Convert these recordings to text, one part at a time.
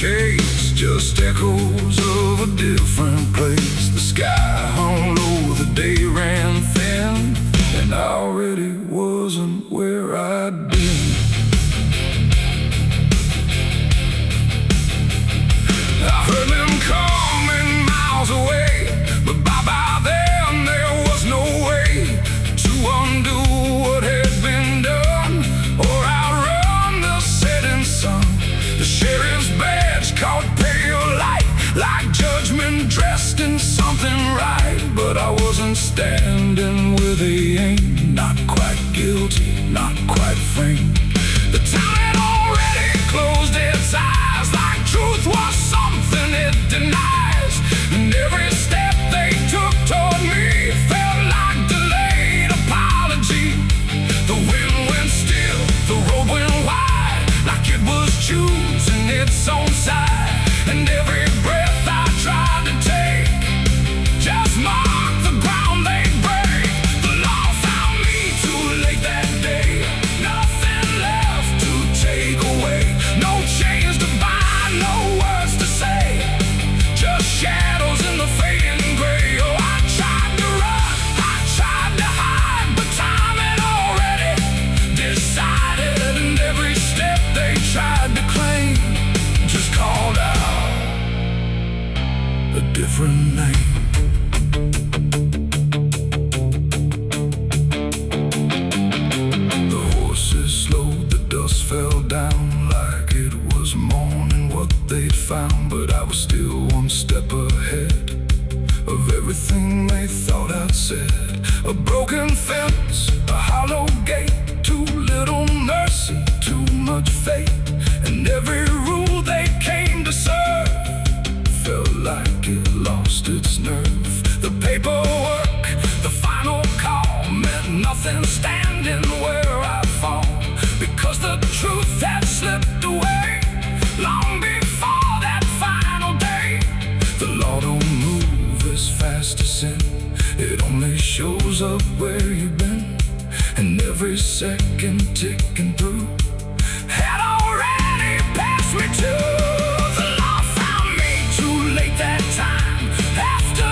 chase, just echoes of a different place. The sky hung low, the day ran thin, and I already wasn't where I'd been. I heard them coming miles away, but by then there was no way to undo what had been done or outrun the setting sun. The sheriff's badge caught pale light, like judgment dressed in something right. But I wasn't standing where they aimed, not quite guilty, not quite framed. The town had already closed its eyes, like truth was something it denies. And every step they took toward me felt like delayed apology. The wind went still, the road went wide, like it was choosing its own side. And every breath I tried to take just marked the ground they break. The law found me too late that day, nothing left to take away. No chains to bind, no words to say, just shadows in the fading gray. Oh, I tried to run, I tried to hide, but time had already decided. And every step they tried to claim just called out a different name. The horses slowed, the dust fell down like it was morning what they'd found. But I was still one step ahead of everything they thought I'd said. A broken fence, a hollow gate, too little mercy, too much fate. And every rule they came to serve felt like it lost its nerve. The paperwork, the final call, meant nothing standing where I fall, because the truth had slipped away long before that final day. The law don't move as fast as sin, it only shows up where you've been. And every second ticking through had already passed me too. The law found me too late that time, after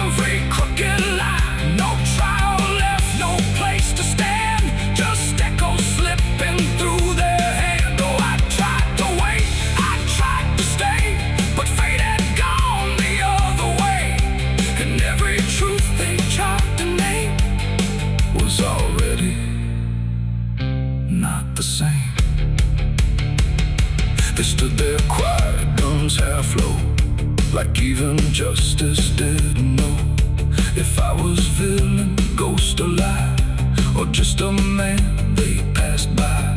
every crooked line. No trial left, no place to stand, just echoes slipping through their hand. Oh, I tried to wait, I tried to stay, but fate had gone the other way. And every truth they tried to name was already not the same. They stood there quiet, guns half low, like even justice didn't know if I was villain, ghost or lie, or just a man they passed by.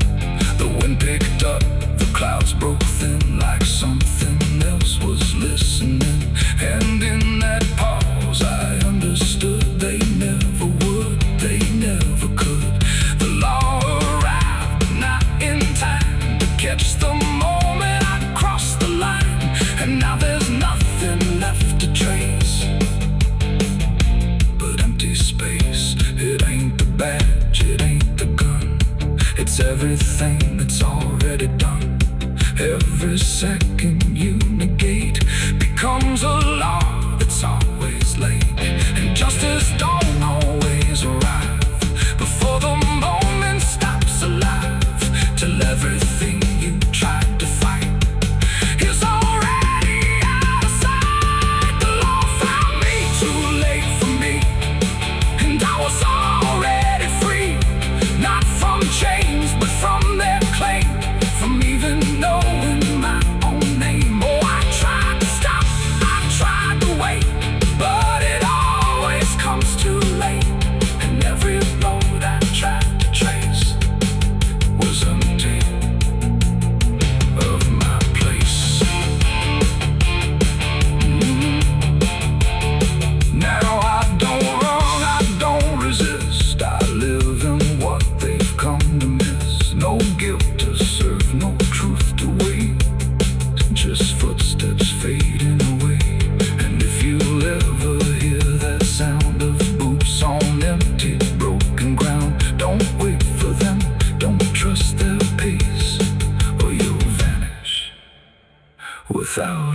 The wind picked up, the clouds broke thin, like something else was listening. And in that pause I understood they never would, they never could. The law arrived, but not in time to catch the moment I crossed the line. And now there's nothing left to trace but empty space. It ain't the badge, it ain't the gun, it's everything that's already done. Every second you negate becomes a law that's always late. And justice don't always arrive before the moment stops alive, till everything you tried to fight is already out of sight. The law found me too late for me, and I was already free, not from chains but from their claim, from even knowing my own name. Oh, I tried to stop, I tried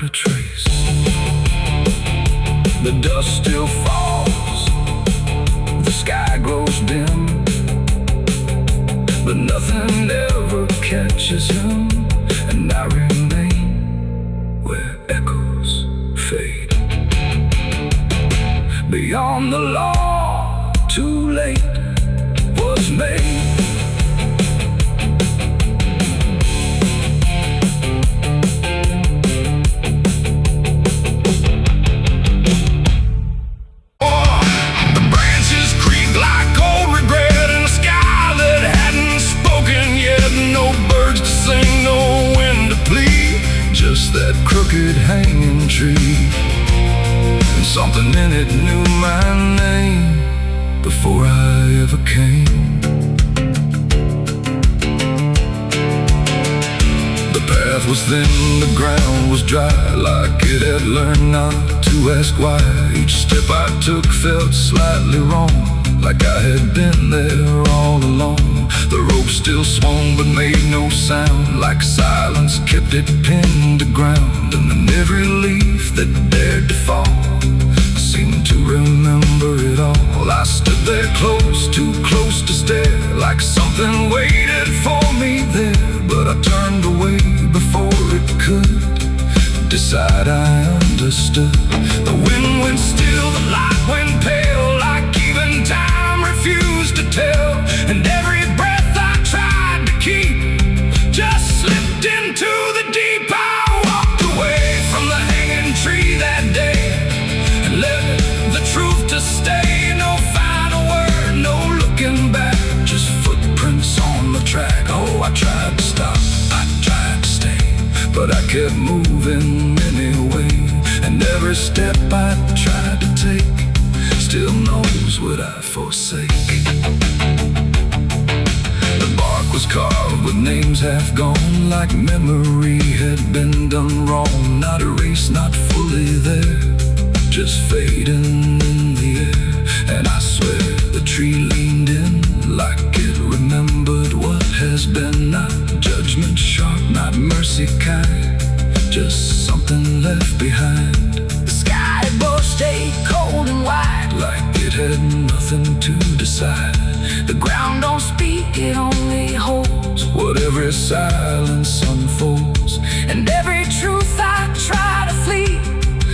a trace. The dust still falls, the sky grows dim, but nothing ever catches him, and I remain where echoes fade. Beyond the law, too late was made. That crooked hanging tree, and something in it knew my name before I ever came. The path was thin, the ground was dry, like it had learned not to ask why. Each step I took felt slightly wrong, like I had been there all along. The rope still swung but made no sound, like silence kept it pinned to ground. And then every leaf that dared to fall seemed to remember it all. I stood there close, too close to stare, like something waited for me there. But I turned away before it could decide I understood. The wind went still, the light went pale, like even time refused to tell. And every breath I tried to keep just slipped into the deep. I walked away from the hanging tree that day and left the truth to stay. No final word, no looking back, just footprints on the track. Oh, I tried to stop, I tried to stay, but I kept moving anyway. And every step I tried to take still knows what I forsake. The bark was carved with names half gone, like memory had been done wrong. Not erased, not fully there, just fading in the air. And I swear the tree leaned in, like it remembered what has been. Not judgment sharp, not mercy kind, just something left behind. The sky above stayed cold and white, like it had nothing to decide. The ground don't speak, it only holds what every silence unfolds. And every truth I try to flee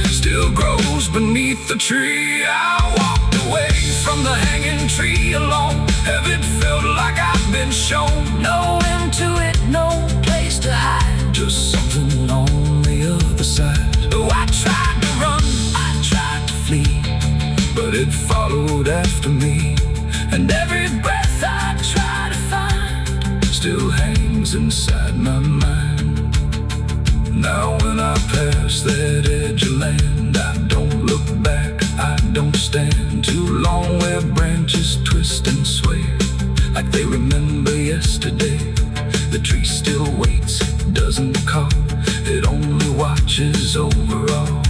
still grows beneath the tree. I walked away from the hanging tree alone. Heaven felt like I've been shown. No end to it, no place to hide, just something on the other side. Oh, I tried to run, I tried to flee, but it followed after me. And every breath I try to find still hangs inside my mind. Now when I pass that edge of land, I don't look back, I don't stand too long where branches twist and sway, like they remember yesterday. The tree still waits, doesn't call, it only watches over all.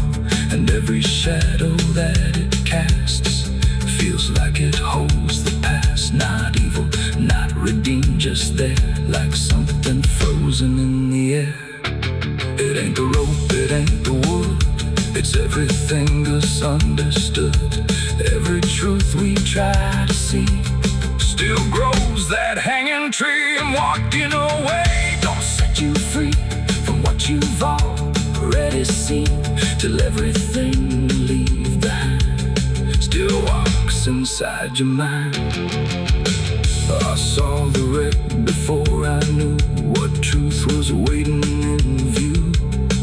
And every shadow that it casts feels like it holds the past. Not evil, not redeemed, just there, like something frozen in the air. It ain't the rope, it ain't the wood, it's everything misunderstood. Every truth we try to see still grows that hanging tree. And walking away don't set you free from what you've already seen, till everything you leave behind still walks inside your mind. I saw the wreck before I knew what truth was waiting in view.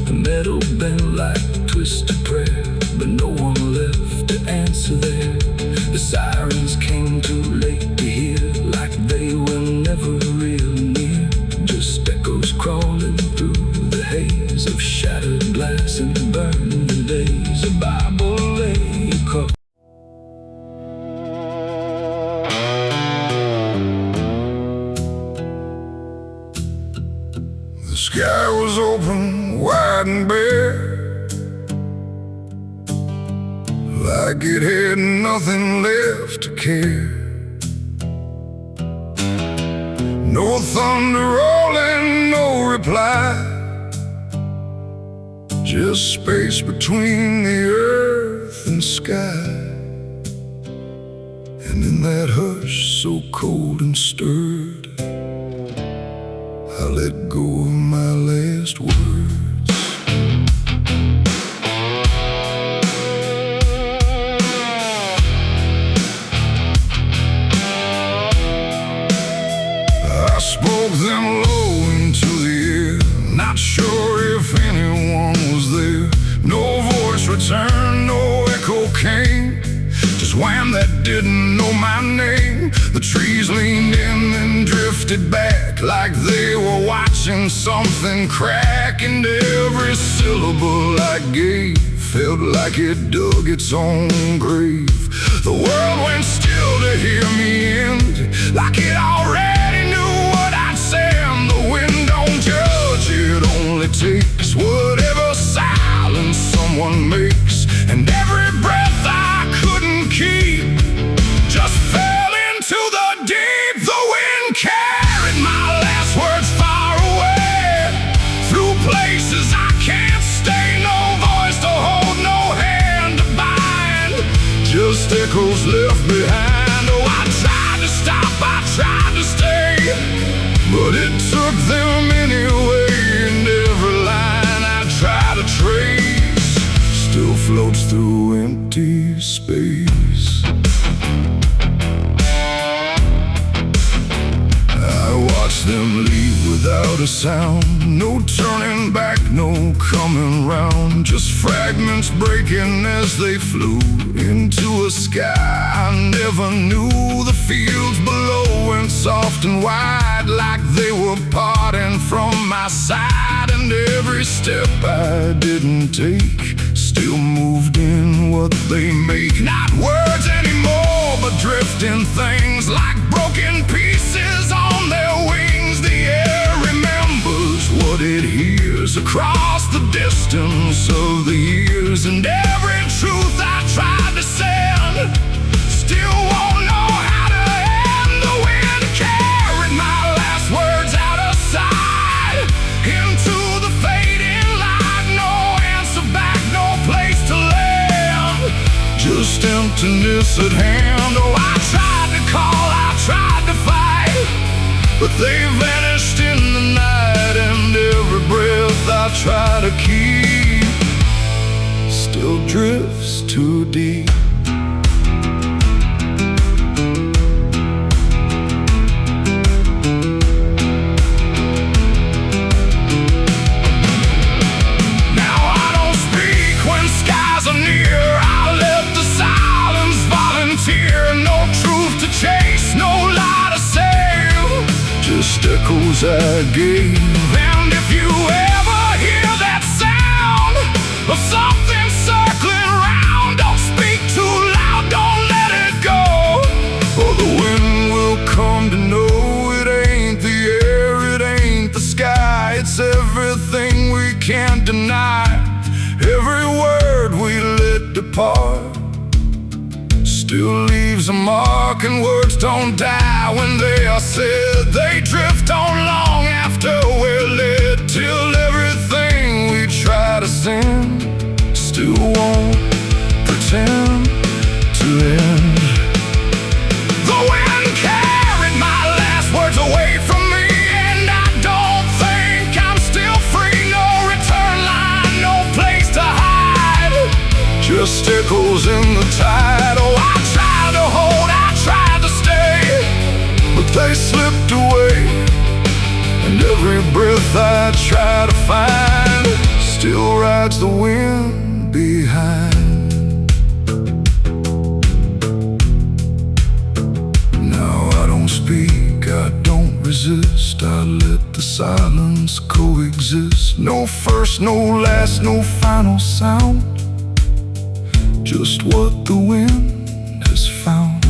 The metal bent like twisted prayer, but no one left to answer there. The sirens came too late to hear, like they were never real near, just echoes crawling through the haze of shattered glass and burning days. A Bible lay across. The sky was open, wide and bare, like it had nothing left to care. No thunder rolling, no reply, just space between the earth and sky. And in that hush so cold and stirred, I let go of my last words. I spoke them low into the air, not sure if anyone was there. No voice returned, no echo came, just wham that didn't know my name. The trees leaned in and drifted back like they were watching something crack, and every syllable I gave felt like it dug its own grave. The world went still to hear me end, like it already knew what I'd say. And the wind don't judge, it only takes whatever silence someone makes. And every breath I couldn't keep just fell into the deep. The wind carried my last words far away, through places I can't stay. No voice to hold, no hand to bind, just echoes left behind. Oh, I tried to stop, I tried to stay, but it took them anyway. And every line I try to trace still floats through empty space. I watched them leave without a sound, no turning back, no coming round, just fragments breaking as they flew into a sky I never knew. The fields below went soft and wide, like they were parting from my side. And every step I didn't take still moved in what they make. Not words anymore, but drifting things, like broken pieces on their wings. The air remembers what it hears across the distance of the years. And every truth I tried to send still won't know how to end. The wind carried my last words out of sight, into the fading light. No answer back, no place to land, just emptiness at hand. Oh, I tried to call, I tried to fight, but they vanished in the night. And every breath I try to keep still drifts too deep. Now I don't speak when skies are near, I let the silence volunteer. No truth to chase, no lie to save, just echoes I gave. And if you ever hear that sound of something circling round, don't speak too loud, don't let it go, or the wind will come to know it ain't the air, it ain't the sky, it's everything we can't deny. Every word we let depart still leaves a mark, and words don't die when they are said. They drift on long after we're lit, till everything we try to send still won't pretend to end. The wind carried my last words away from me, and I don't think I'm still free. No return line, no place to hide, just echoes in the tide. Oh, I tried to hold, I tried to stay, but they slipped away. And every breath I try to find still rides the wind behind. Now I don't speak, I don't resist, I let the silence coexist. No first, no last, no final sound, just what the wind has found.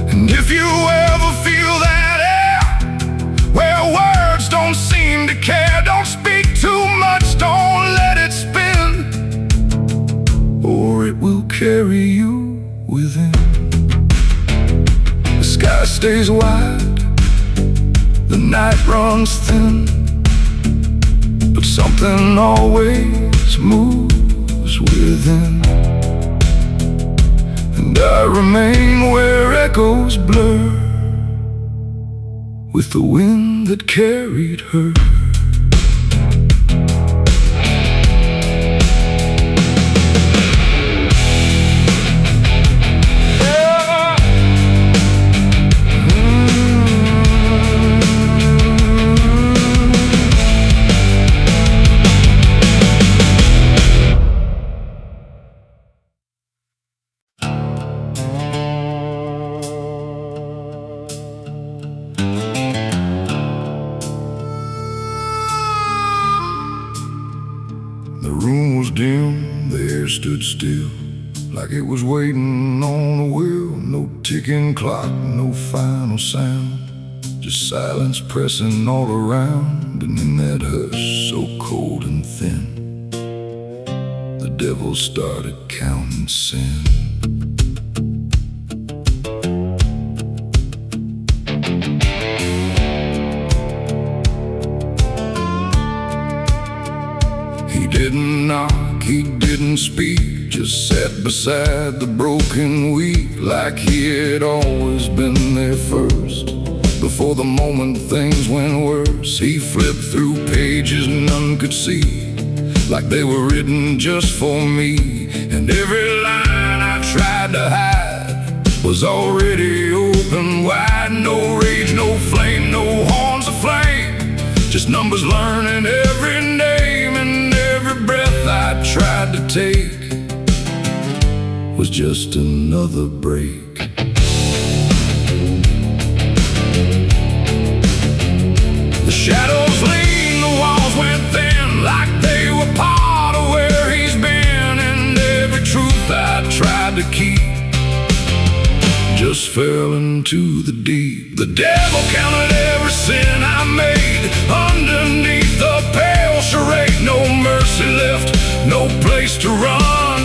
And if you ever feel that air, where words don't seem to care, don't speak too much, don't let it spin, or it will carry you within. The sky stays wide, the night runs thin, but something always moves within. And I remain where echoes blur with the wind that carried her. The room was dim, the air stood still, like it was waiting on a wheel. No ticking clock, no final sound, just silence pressing all around. And in that hush so cold and thin, the devil started counting sin. He didn't knock, he didn't speak, just sat beside the broken wheat, like he had always been there first. Before the moment things went worse, he flipped through pages none could see, like they were written just for me. And every line I tried to hide was already open wide. No rage, no flame, no horns of flame, just numbers learning every name. And every breath I tried to take was just another break. The shadows leaned, the walls went thin, like they were part of where he's been. And every truth I tried to keep just fell into the deep. The devil counted every sin I made underneath the pale charade. No mercy left, no place to run,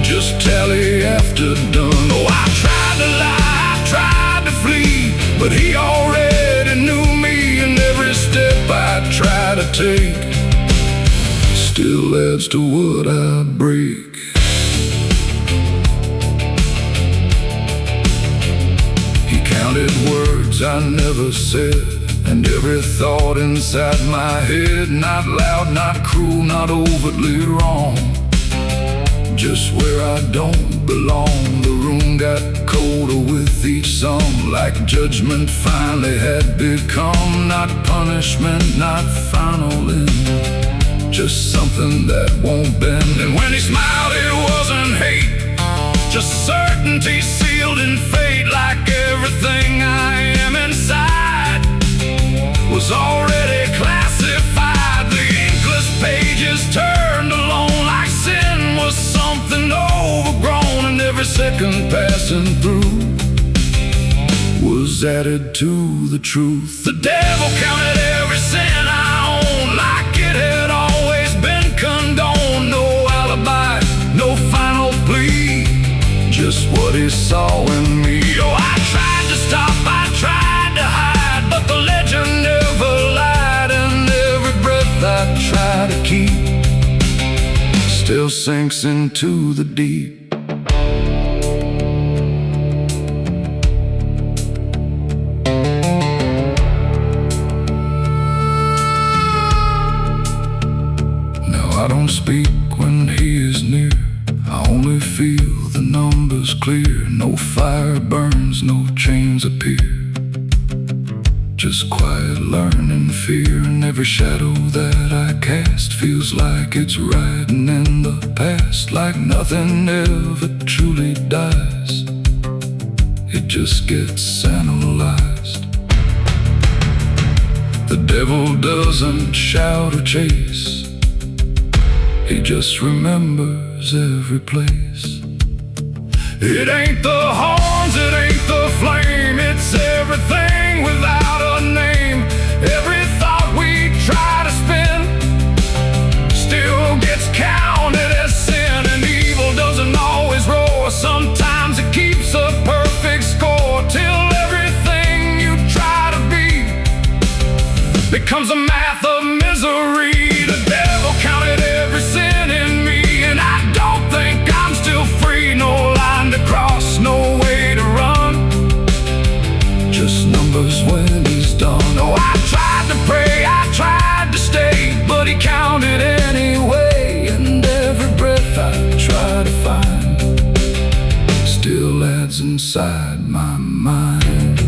just tally after done. Oh, I tried to lie, I tried to flee, but he already knew me. And every step I try to take still adds to what I break. He counted words I never said, and every thought inside my head, not loud, not cruel, not overtly wrong, just where I don't belong. The room got colder with each song, like judgment finally had become not punishment, not final end, just something that won't bend. And when he smiled, it wasn't hate, just certainty sealed in fate. Like everything I am inside was already classified. The inkless pages turned alone, like sin was something overgrown. And every second passing through was added to the truth. The devil counted every sin I owned, like it had always been condoned. No alibi, no final plea, just what he saw in me. Oh, I tried to stop, I tried to hide, but the legend never lied. And every breath I try to keep still sinks into the deep. Now I don't speak when he is near, I only feel the numbers clear. No fire burns, no chains appear, just quiet learning fear. And every shadow that I cast feels like it's riding in the past, like nothing ever truly dies, it just gets analyzed. The devil doesn't shout or chase, he just remembers every place. It ain't the horns, it ain't the flame, it's everything without a name. Every thought we try to spin still gets counted as sin. And evil doesn't always roar, sometimes it keeps a perfect score, till everything you try to be becomes a math of misery. The inside my mind.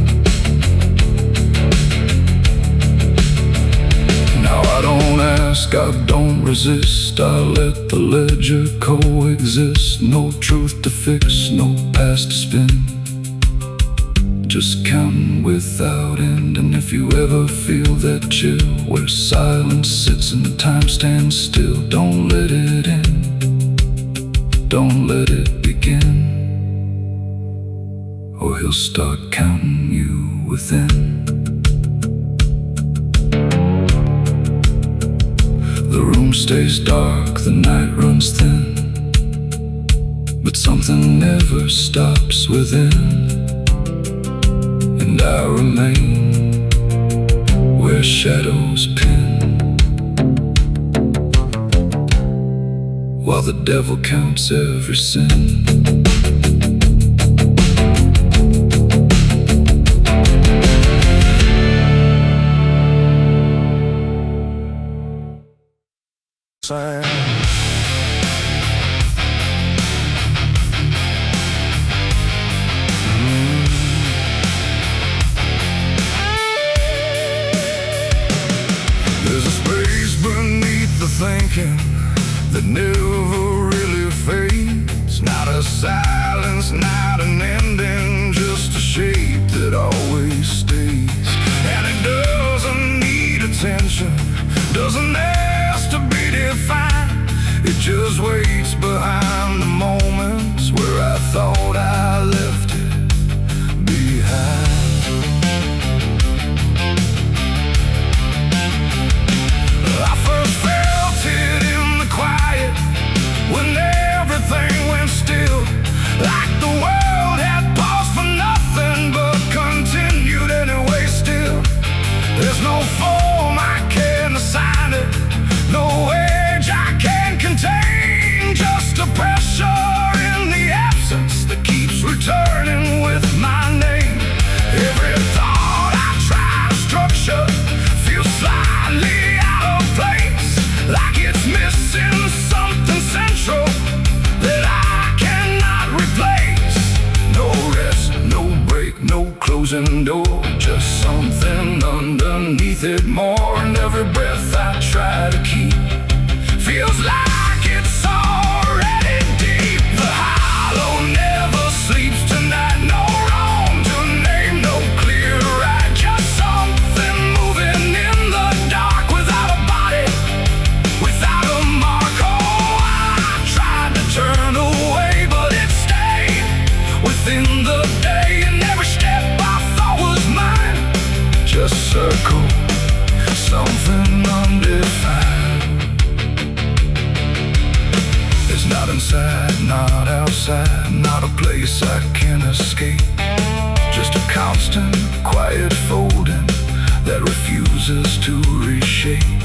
Now I don't ask, I don't resist, I let the ledger coexist. No truth to fix, no past to spin, just counting without end. And if you ever feel that chill where silence sits and time stands still, don't let it in, don't let it begin, or he'll start counting you within. The room stays dark, the night runs thin, but something never stops within. And I remain where shadows pin, while the devil counts every sin. There's a space beneath the thinking that never really fades. Not a silence, not an ending, just a shape that always stays. And it doesn't need attention, doesn't ask to be defined. It just waits behind the moments where I thought I left it behind. I first felt it in the quiet, when everything went still, like the world had paused for nothing but continued anyway still. There's no form I can assign it, no age I can contain, just a pressure in the absence that keeps returning with my name. Every thought I try to structure feels slightly out of place, like it's missing something central that I cannot replace. No rest, no break, no closing door, just something underneath it more. And every breath I try to keep feels like it's already deep. The hollow never sleeps tonight, no wrong to name, no clear right, just something moving in the dark without a body, without a mark. Oh, I tried to turn away, but it stayed within the day. And every step I thought was mine just circle something undefined. It's not inside, not outside, not a place I can escape, just a constant, quiet folding that refuses to reshape.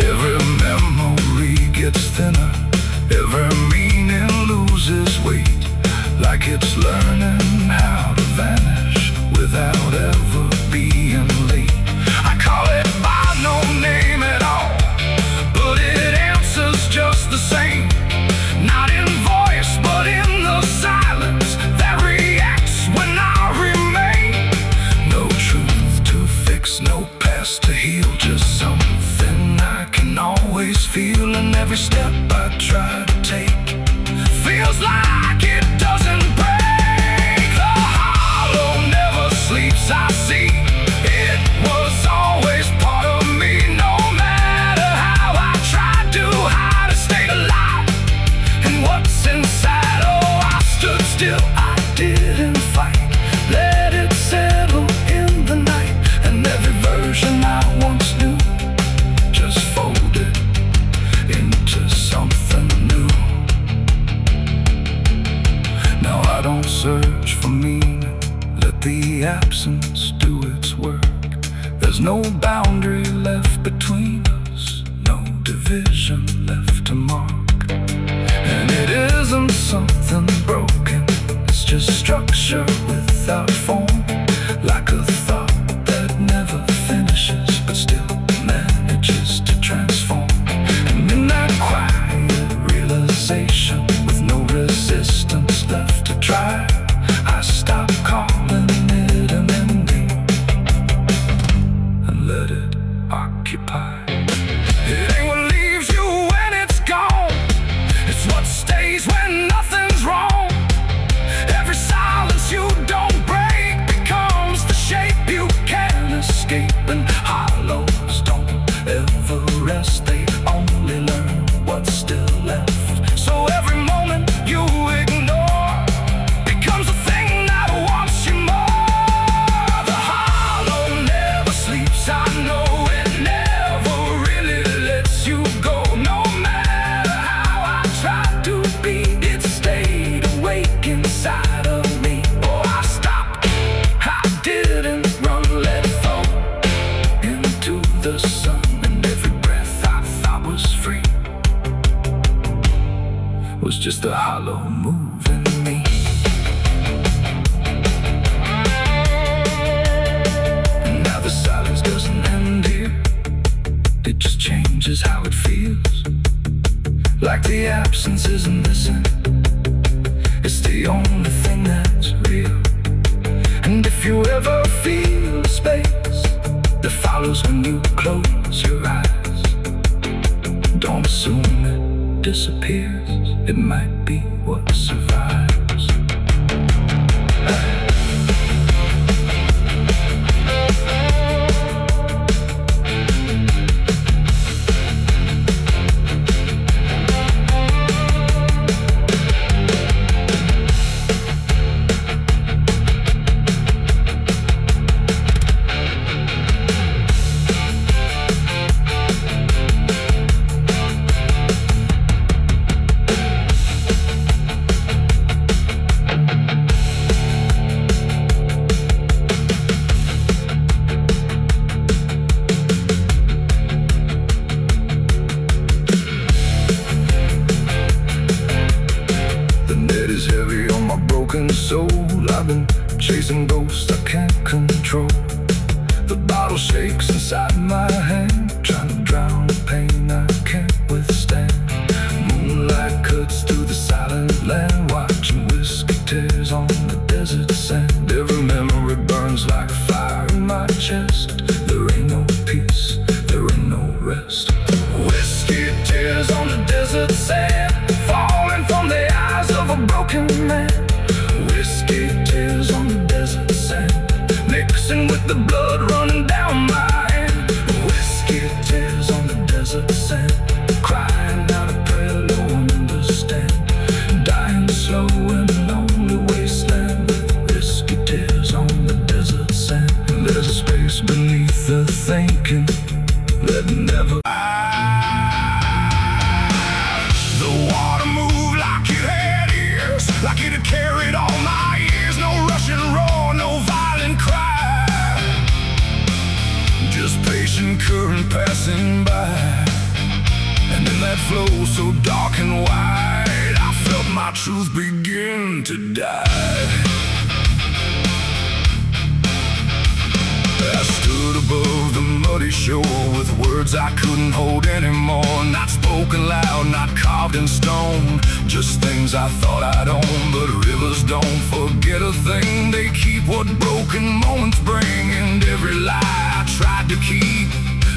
Every memory gets thinner, every meaning loses weight, like it's learning how to vanish without ever being late. I call it by no name at all, but it answers just the same. Not in voice, but in the silence that reacts when I remain. No truth to fix, no past to heal, just something I can always feel. And every step I try to take feels like it doesn't break. The hollow never sleeps, I see. It was always part of me, no matter how I tried to hide or stay alive. And what's inside, oh, I stood still, I didn't fight, let it settle in the night. And every version I once knew just folded into something new. Now I don't search for meaning, let the absence do its work. There's no boundary left between us, no division left to mark. And it isn't something broken, it's just structure without form, like a thought that never finishes but still manages to transform. And in that quiet realization, with no resistance left to try, I stop calling absence isn't missing. It's the only thing that's real. And if you ever feel a space that follows when you close your eyes, don't assume it disappears. It might be what survives. Soul, I've been chasing ghosts I can't control. The bottle shakes inside my hand, trying to drown the pain I can't withstand. Moonlight cuts through the silent land, watching whiskey tears on the desert sand. Every memory burns like fire in my chest. There ain't no peace, there ain't no rest. Whiskey tears on the desert sand, falling from the eyes of a broken man. Whiskey tears on the desert sand, mixing with the blood running down my hand. Whiskey tears on the desert sand, crying out a prayer no one understands. Dying slow in a lonely wasteland, whiskey tears on the desert sand. There's a space beneath the thinking that never. The water moved like it had ears, like it had carried all my years. No rushing roar, no violent cry, just patient current passing by. And in that flow so dark and wide, I felt my truth begin to die. I stood above the muddy shore with words I couldn't hold anymore. Not spoken loud, not carved in stone, just things I thought I'd own. But rivers don't forget a thing, they keep what broken moments bring. And every lie I tried to keep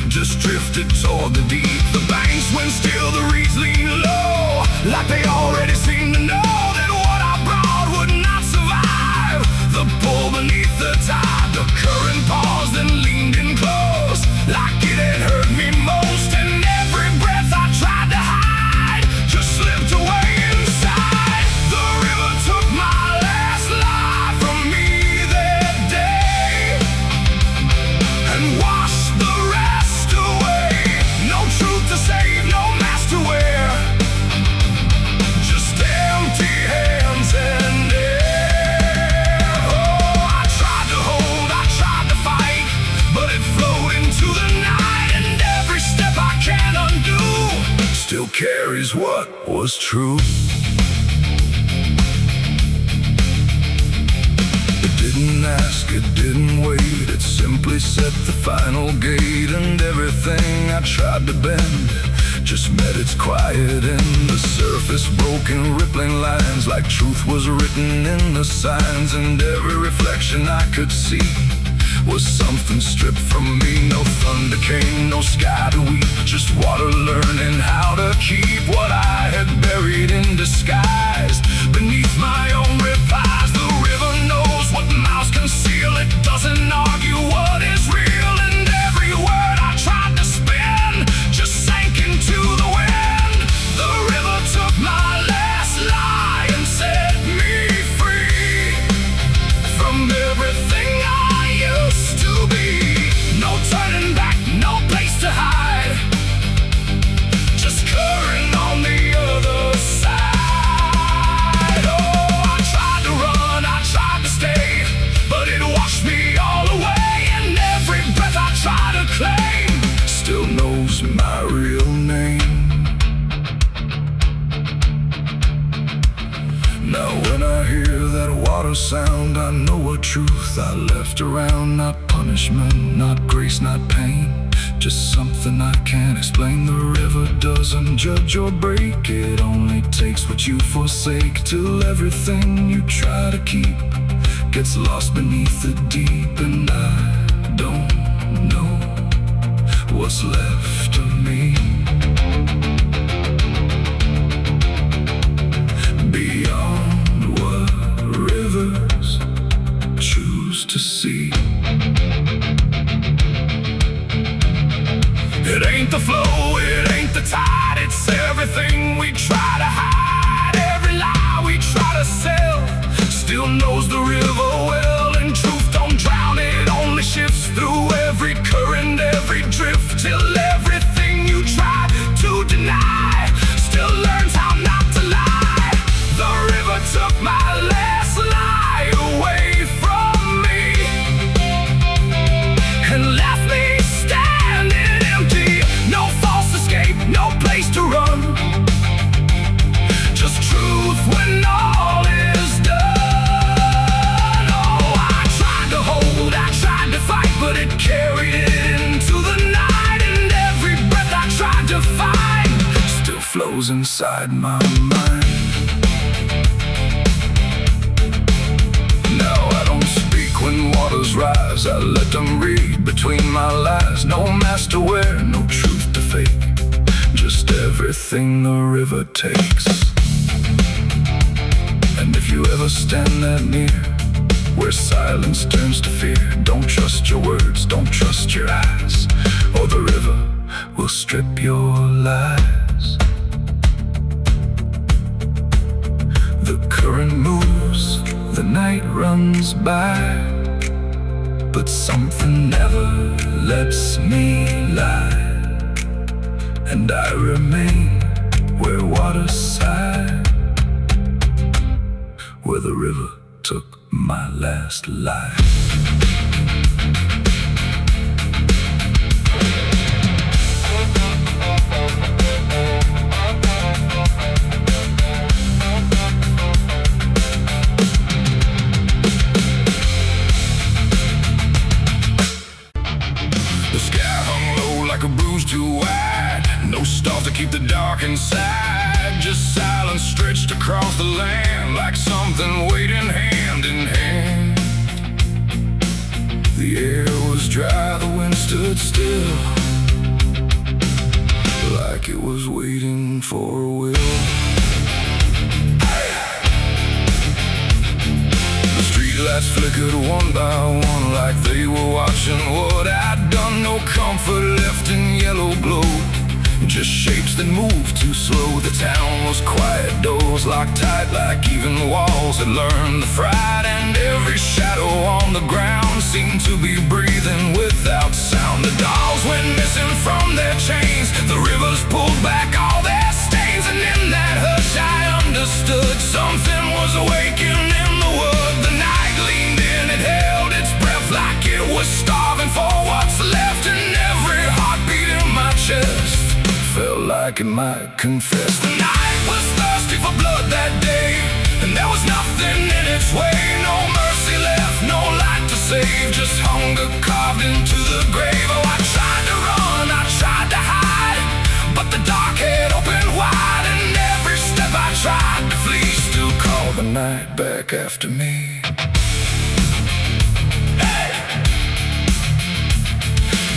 just drifted toward the deep. The banks went still, the reeds lean low, like they already seemed to know that what I brought would not survive the pull beneath the tide. The current paused and leaned in close, like it had hurt me most. And every breath I tried to hide just slipped away inside. The river took my last life from me that day and washed the rest away. No truth to save, no mask to wear, just empty hands and air. Oh, I tried to hold, I tried to fight, but it flowed into the night. And every step I can't undo still carries what was true. It didn't ask, it didn't wait, it simply set the final gate. And everything I tried to bend just met its quiet end. The surface broke in rippling lines, like truth was written in the signs. And every reflection I could see was something stripped from me. No thunder came, no sky to weep, just water learning how to keep what I had buried in disguise beneath my own replies. The river knows what mouths conceal, it doesn't argue what is real. And every word I tried to spin just sank into the wind. The river took my last lie and set me free from everything I used to be. No turning back, no place to hide, just current on the other side. Oh, I tried to run, I tried to stay, but it washed me all away. And every breath I try to claim still knows my real name. Now when I hear that water sound, I know a truth I left around. Not punishment, not grace, not pain, just something I can't explain. The river doesn't judge or break, it only takes what you forsake, till everything you try to keep gets lost beneath the deep. And I don't know what's left of me beyond what rivers choose to see. It ain't the flow, it ain't the tide, it's everything we try to hide. Every lie we try to sell still knows the river well, and truth don't drown, it only shifts through every current, every drift, till everything you try to deny still learns how not to lie. The river took my last lie away from me and left me standing empty. No false escape, no place to run, just truth when all is done. Oh, I tried to hold, I tried to fight, but it carried it into the night. And every breath I tried to find still flows inside my mind. Now I don't speak when waters rise, I let them read between my lies. No mask to wear, no truth to fake, just everything the river takes. And if you ever stand that near, where silence turns to fear, don't trust your words, don't trust your eyes, or the river will strip your lies. The current moves, the night runs by, but something never lets me lie. And I remain where water sighed, where the river took my last life. The sky hung low like a bruise too wide, no stars to keep the dark inside, just silence stretched across the land like something waiting hand in hand. The air was dry, the wind stood still, like it was waiting for a will. The streetlights flickered one by one, like they were watching what I'd done. No comfort left in yellow glow, just shapes that move too slow. The town was quiet, doors locked tight, like even the walls had learned the fright. And every shadow on the ground seemed to be breathing without sound. The dolls went missing from their chains, the rivers pulled back all their stains. And in that hush I understood something was awakening in the wood. The night leaned in, it held its breath like it was starving for what's left. And every heartbeat in my chest felt like it might confess. The night was thirsty for blood that day, and there was nothing in its way. No mercy left, no light to save, just hunger carved into the grave. Oh, I tried to run, I tried to hide, but the dark had opened wide. And every step I tried to flee still called the night back after me.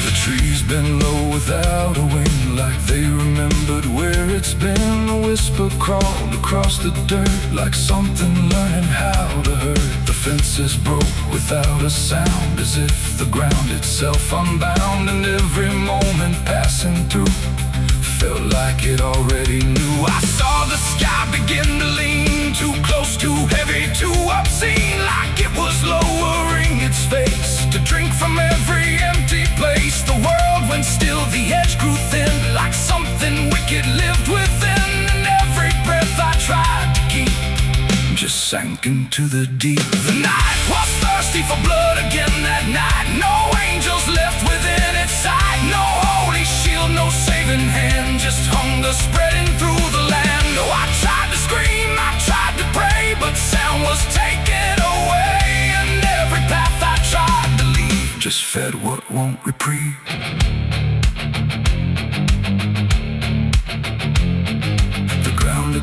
The trees been low without a wing, like they remembered where it's been. A whisper crawled across the dirt, like something learning how to hurt. The fences broke without a sound, as if the ground itself unbound. And every moment passing through felt like it already knew. I saw the sky begin to lean, too close, too heavy, too obscene, like it was lowering its face to drink from every empty place. The world went still, the edge grew thin, like something wicked lived within. And every breath I tried to keep just sank into the deep. The night was thirsty for blood again that night. No angels left within its sight, no holy shield, no saving hand, just hunger spreading through the land. Oh, I tried to scream, I tried to pray, but sound was taken away. And every path I tried to leave just fed what won't reprieve.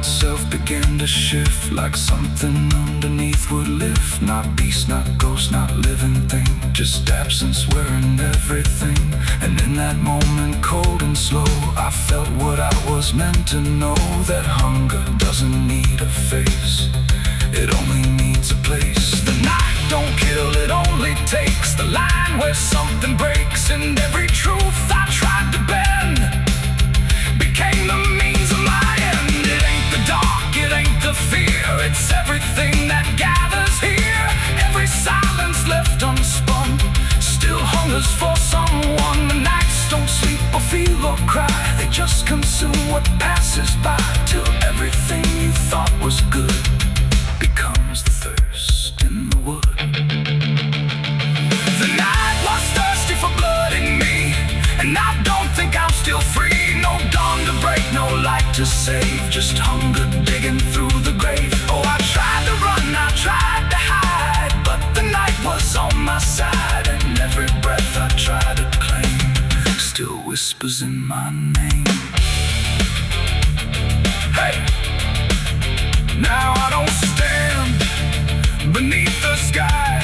itself began to shift, like something underneath would lift. Not beast, not ghost, not living thing, just absence wearing everything. And in that moment, cold and slow, I felt what I was meant to know, that hunger doesn't need a face, it only needs a place. The night don't kill, it only takes the line where something breaks, and every truth I tried to bend became the means of my end. It ain't the dark, it ain't the fear, it's everything that gathers here. Every silence left unspun still hungers for someone. The nights don't sleep or feel or cry, they just consume what passes by, till everything you thought was good becomes the thirst in the wood. The night was thirsty for blood in me, and I don't think I'm still free. No dawn to break, no light to save, just hunger digging through the grave. Oh, I tried to run, I tried to hide, but the night was on my side, and every breath I tried to claim still whispers in my name. Hey! Now I don't stand beneath the sky,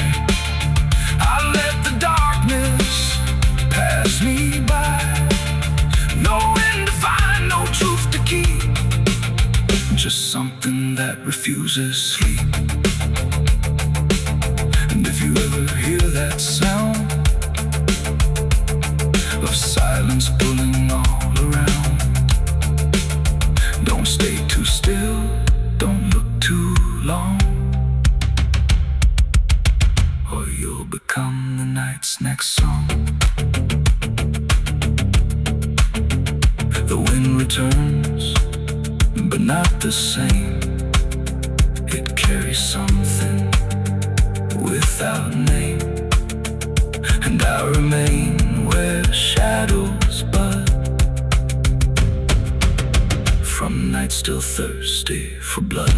I let the darkness pass me by. No end to find, no truth to keep, just something that refuses sleep. And if you ever hear that sound of silence pulling all around, don't stay too still, don't look too long, or you'll become the night's next song. The wind returns, but not the same. It carries something without name, and I remain where shadows bud, from nights still thirsty for blood.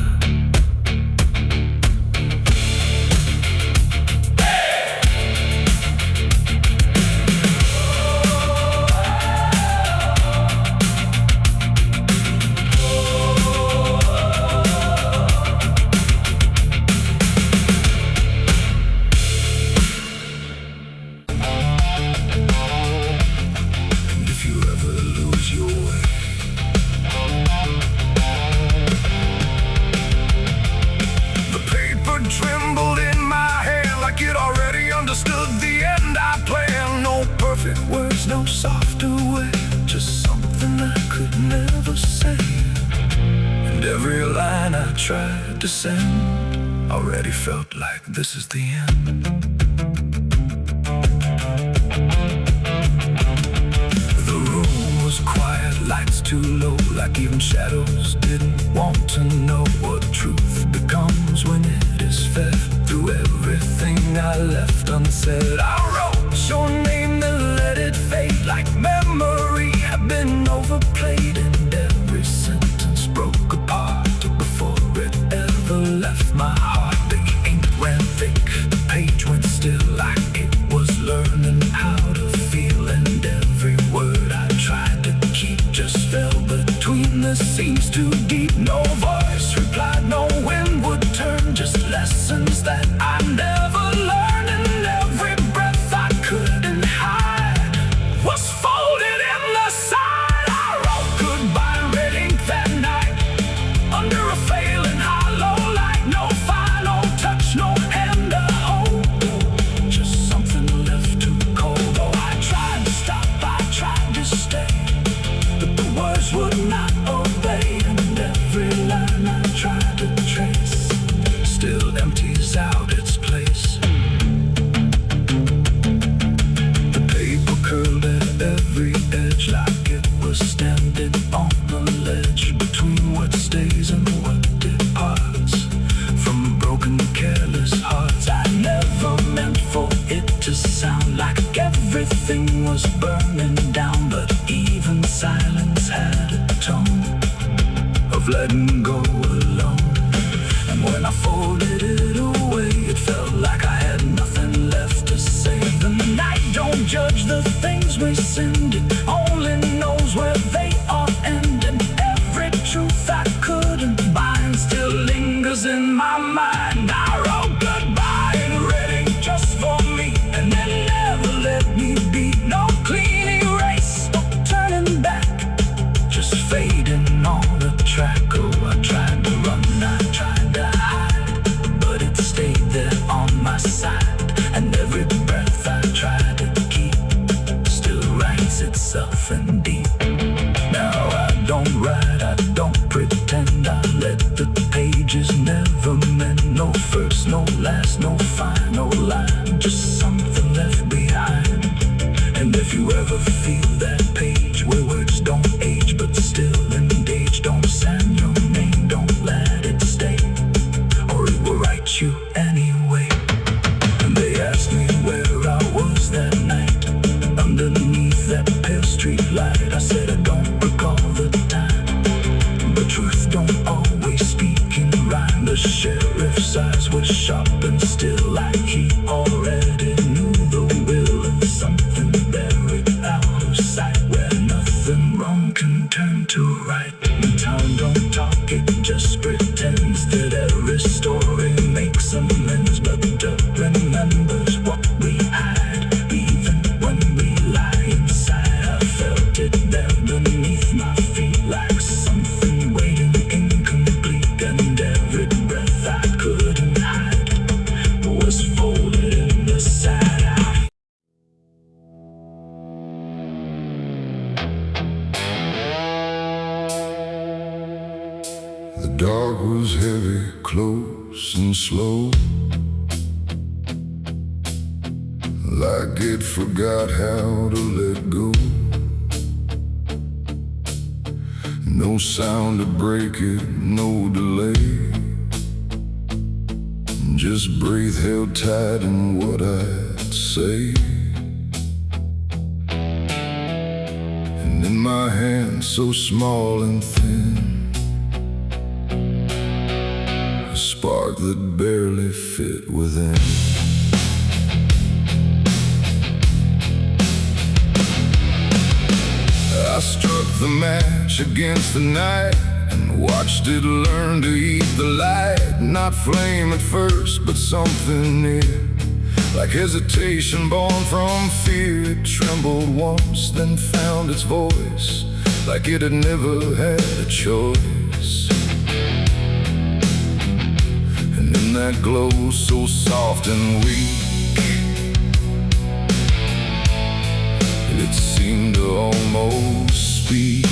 Trembled in my hand like it already understood the end I planned. No perfect words, no softer way, just something I could never say. And every line I tried to send already felt like this is the end. The room was quiet, lights too low, like even shadows didn't want to know what truth becomes when it is fed through everything I left unsaid. I wrote your name, then let it fade like memory had been overplayed, and every sentence broke apart before it ever left my heart. The ink ran thick, the page went still, like it was learning how to feel, and every word I tried to keep just fell between the seams too deep. No voice replied, no wind would turn, just lessons that I never learned, and every breath I couldn't hide was folded in the side. I wrote goodbye in red ink that night, under a failing hollow light. No final touch, no hand to hold, just something left too cold. Oh, I tried to stop, I tried to stay, but the words would not obey, and every line I tried to trace still empties out its place. The paper curled at every edge, like it was standing on the ledge between what stays and what departs from broken, careless hearts. I never meant for it to sound like everything was burning down, but even silence had a tone of letting go alone. And when I folded it away, it felt like I had nothing left to say. The night don't judge the things we sinned, it only knows where they are ending. Every truth I couldn't my mind. I wrote goodbye in red ink just for me, and then never let me be. No clean erase, no turning back, just fading on the track. Oh, I tried to run, I tried to hide, but it stayed there on my side. And every breath I tried to keep still writes itself in deep. Now I don't write, I don't pretend, I let the pages never mend. No first, no last, no final line, just something left behind. And if you ever feel that page where words don't age but still engage, don't sign your name, don't let it stay, or it will write you anyway. And they asked me where I was that night, underneath that pale street light. I said I don't recall the time, but truth don't always speak in rhyme. The sheriff's eyes were sharp and still, like he already knew the will of something buried out of sight, where nothing wrong can turn to right. And time don't talk, it just pretends that every story makes amends, but remembers what we had, even when we lie inside. I felt it there beneath my feet, like something waiting incomplete, and every breath I couldn't hide was folded in the side. The dark was heavy, close and slow, like it forgot how to let go. No sound to break it, no delay, just breath held tight in what I'd say. And in my hand so small and thin, a spark that barely fit within. I struck the match against the night and watched it learn to eat the light. Not flame at first, but something near, like hesitation born from fear. It trembled once, then found its voice, like it had never had a choice. And in that glow so soft and weak, it seemed to almost speak.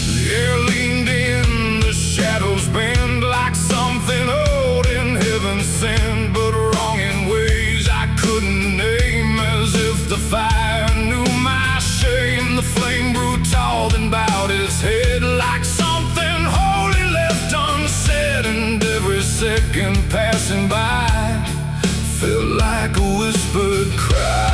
The air leaned in, the shadows bend, like something old in heaven sent, but wrong in ways I couldn't name. As if the fire knew my shame, the flame grew tall, then bowed its head, like something holy left unsaid. And every second passing by felt like a whispered cry.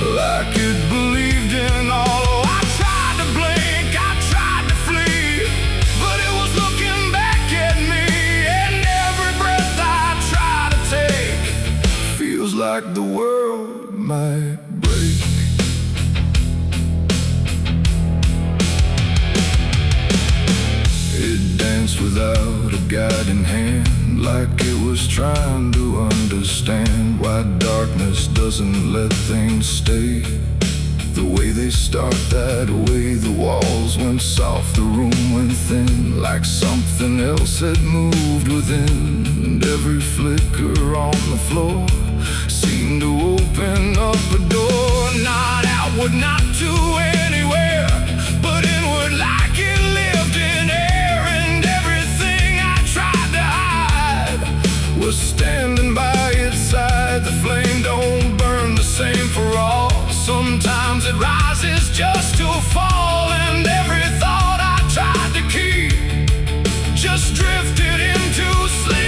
Like it believed in all. Oh, I tried to blink, I tried to flee, but it was looking back at me. And every breath I try to take feels like the world might break. It danced without a guiding hand, like it was trying to understand why darkness doesn't let things stay the way they start. That way the walls went soft, the room went thin, like something else had moved within. And every flicker on the floor seemed to open up a door, not outward, not to anywhere, but inward, like it lived in air. And everything I tried to hide was standing by its side. The flame don't burn the same for all. Sometimes it rises just to fall, and every thought I tried to keep just drifted into sleep.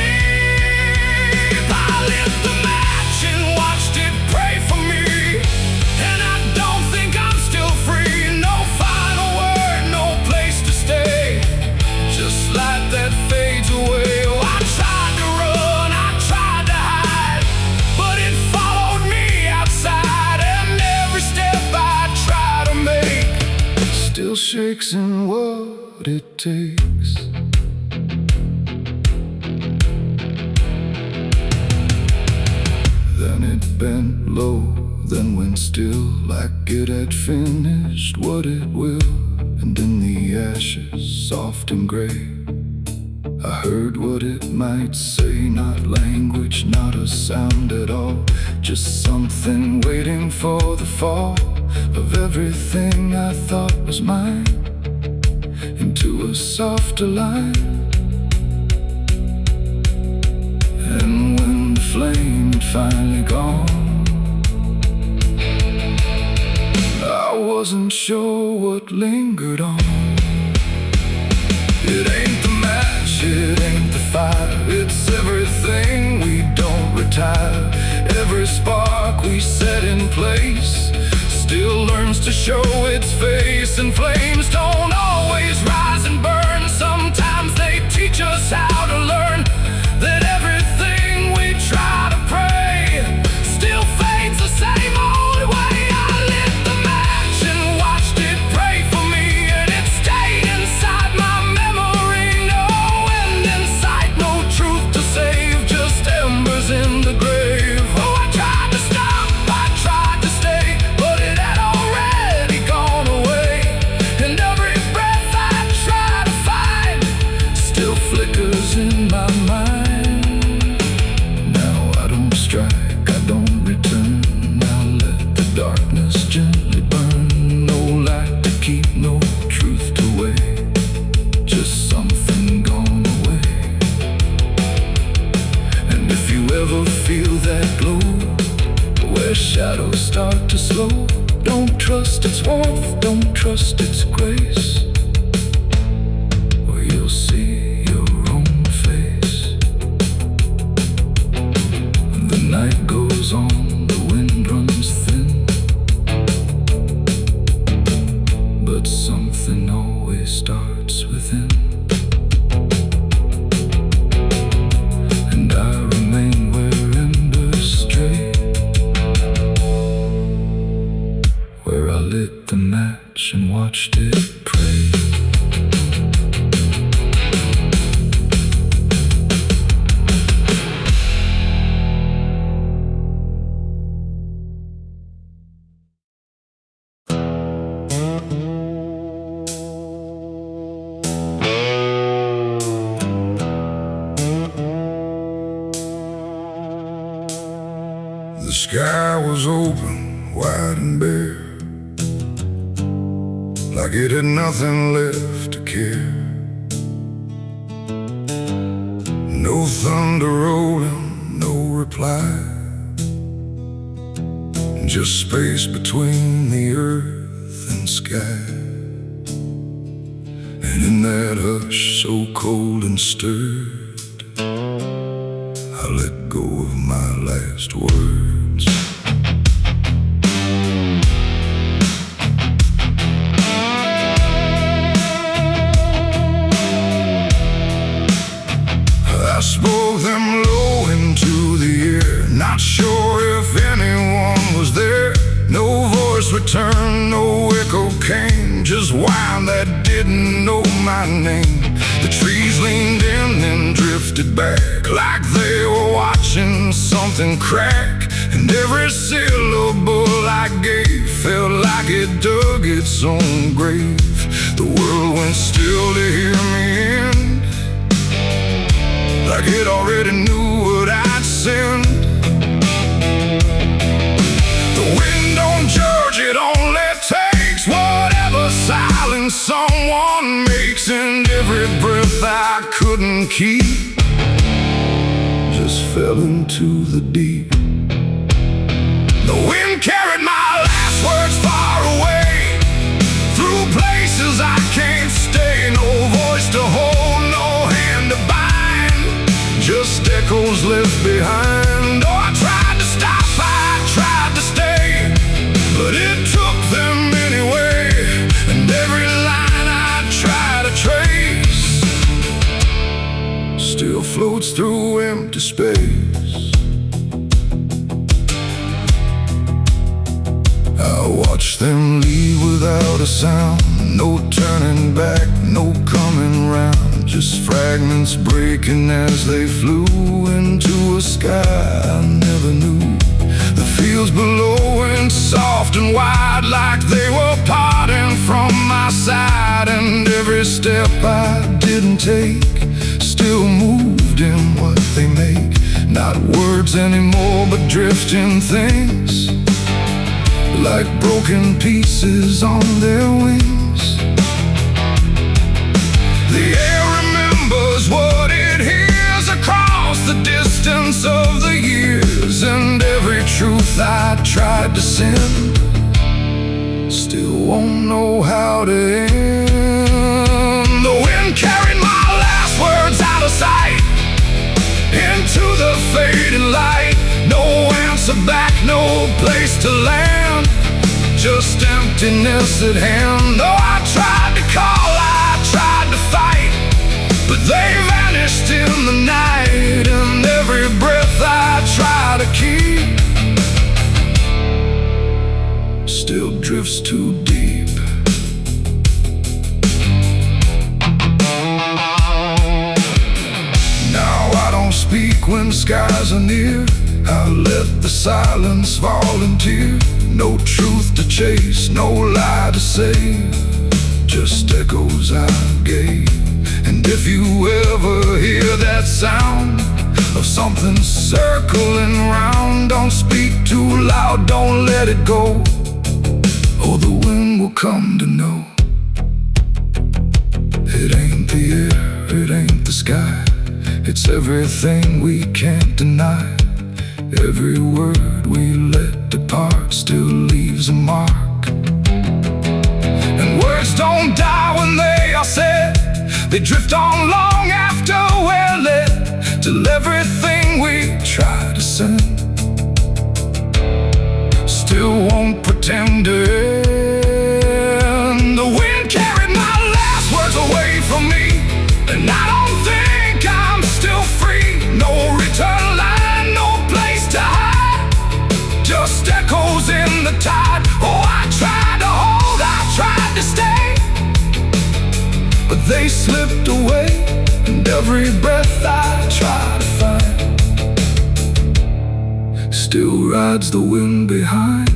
I lit the match and watched it pray for me, and I don't think I'm still free. No final word, no place to stay, just light that fades away. Oh, I tried to run, I tried to hide, still shakes in what it takes. Then it bent low, then went still, like it had finished what it will. And in the ashes, soft and gray, I heard what it might say. Not language, not a sound at all, just something waiting for the fall of everything I thought was mine into a softer line. And when the flame had finally gone, I wasn't sure what lingered on. It ain't the match, it ain't the fire, it's everything we don't retire. Every spark we set in place still learns to show its face. And flames don't always rise and burn, sometimes they teach us how to learn that everything we try to pray still fades the same old way. I lit the match and watched it pray for me, and it stayed inside my memory. No end in sight, no truth to save, just embers in the grave. Oh, I tried to stop, I tried to stay, but it had already gone away. And every breath I try to find still flickers in my mind. Now I don't strike, I don't return, now let the darkness gently burn. No light to keep, no truth to weigh, just something gone away. And if you ever feel that glow where shadows start to slow, don't trust its warmth, don't trust its grace, or you'll see your own face. The night goes on, the wind runs thin, but something always starts within. And I remain where embers stray, where I lit the match and watched it pray. The sky was open, wide and bare, like it had nothing left to care. No thunder rolling, no reply, just space between the earth and sky. And in that hush so cold and stirred, I let go of my last words. I spoke them low into the air, not sure if anyone was there. No voice returned, no echo came, just wind that didn't know my name. The trees leaned in and drifted back, like they were watching something crack. And every syllable I gave felt like it dug its own grave. The world went still to hear me end, like it already knew what I'd send. The wind don't judge, it only takes whatever silence someone makes. And every breath I couldn't keep just fell into the deep. The wind carried my last words far away, through places I can't stay. No voice to hold, no hand to bind, just echoes left behind. Oh, I tried to stop, I tried to stay, but it took them anyway. And every line I try to trace still floats through empty space. I watch them leave with without a sound. No turning back, no coming round. Just fragments breaking as they flew into a sky I never knew. The fields below went soft and wide, like they were parting from my side. And every step I didn't take still moved in what they make. Not words anymore, but drifting things, like broken pieces on their wings. The air remembers what it hears across the distance of the years. And every truth I tried to send still won't know how to end. The wind carried my last words out of sight into the fading light. No answer back, no place to land, just emptiness at hand. Oh, I tried to call, I tried to fight, but they vanished in the night. And every breath I try to keep still drifts too deep. Now I don't speak when skies are near. I let the silence volunteer. No truth to chase, no lie to save, just echoes I gave. And if you ever hear that sound of something circling round, don't speak too loud, don't let it go, or the wind will come to know. It ain't the air, it ain't the sky, it's everything we can't deny. Every word we let depart still leaves a mark. And words don't die when they are said, they drift on long after we're lit, till everything we try to send still won't pretend to end. The wind carried my last words away from me, and I don't think I'm still free. No return line, no place to hide, just echoes in the tide. Oh, I tried to hold, I tried to stay, but they slipped away. And every breath I try to find still rides the wind behind.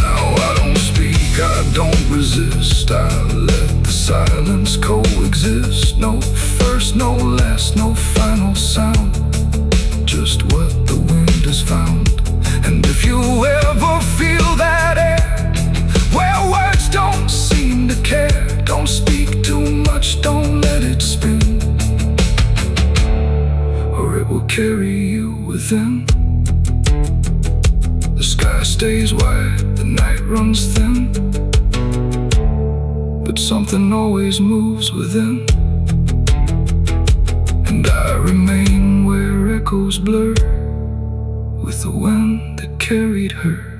Now I don't speak, I don't resist, I let the silence coexist. No first, no last, no final sound, just what the wind has found. And if you ever feel that air where words don't seem to care, don't speak too much, don't let it spin, or it will carry you within. The sky stays wide, the night runs thin, but something always moves within. And I remain where echoes blur with the wind that carried her.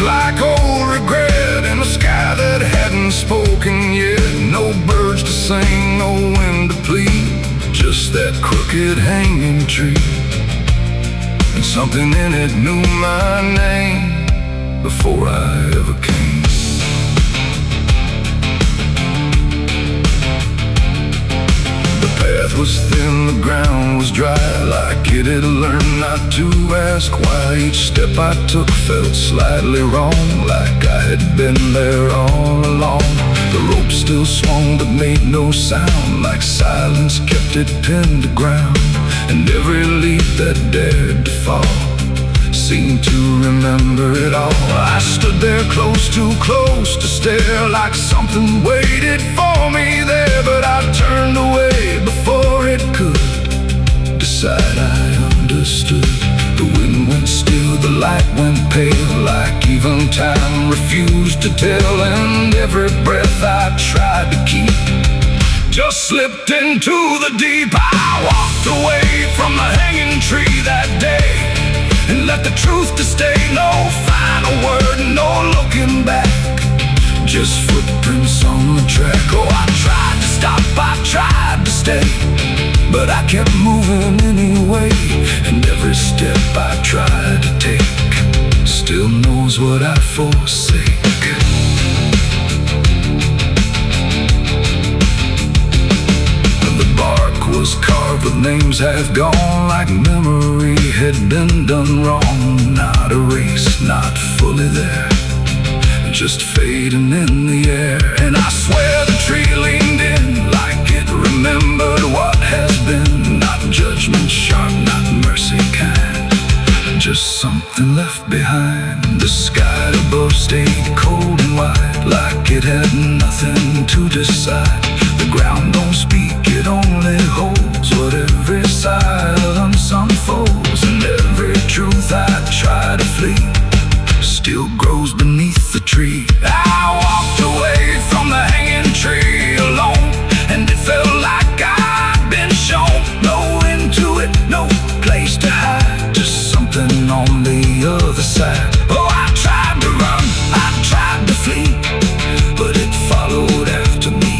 Like old regret in a sky that hadn't spoken yet. No birds to sing, no wind to plead, just that crooked hanging tree. And something in it knew my name before I ever came. The path was thin, the ground was dry, like it had learned not to ask why. Each step I took felt slightly wrong, like I had been there all along. The rope still swung but made no sound, like silence kept it pinned to ground. And every leaf that dared to fall seemed to remember it all. I stood there close, too close to stare, like something waited for me there. But I turned away before it could decide. I understood. The wind went still, the light went pale, like even time refused to tell. And every breath I tried to keep just slipped into the deep. I walked away from the hanging tree that day and let the truth to stay. No final word, no looking back, just footprints on the track. Oh, I tried to stop, I tried to stay, but I kept moving anyway. And every step I tried to take still knows what I forsake. Was carved with names half gone, like memory had been done wrong. Not erased, not fully there, just fading in the air. And I swear the tree leaned in like it remembered what has been. Not judgment sharp, not mercy kind, just something left behind. The sky above stayed cold and wide, like it had nothing to decide. The ground don't speak, it only holds what every silence unfolds. And every truth I try to flee still grows beneath the tree. I walked away from the hanging tree alone, and it felt like I'd been shown no end to it, no place to hide, just something on the other side. Oh, I tried to run, I tried to flee, but it followed after me.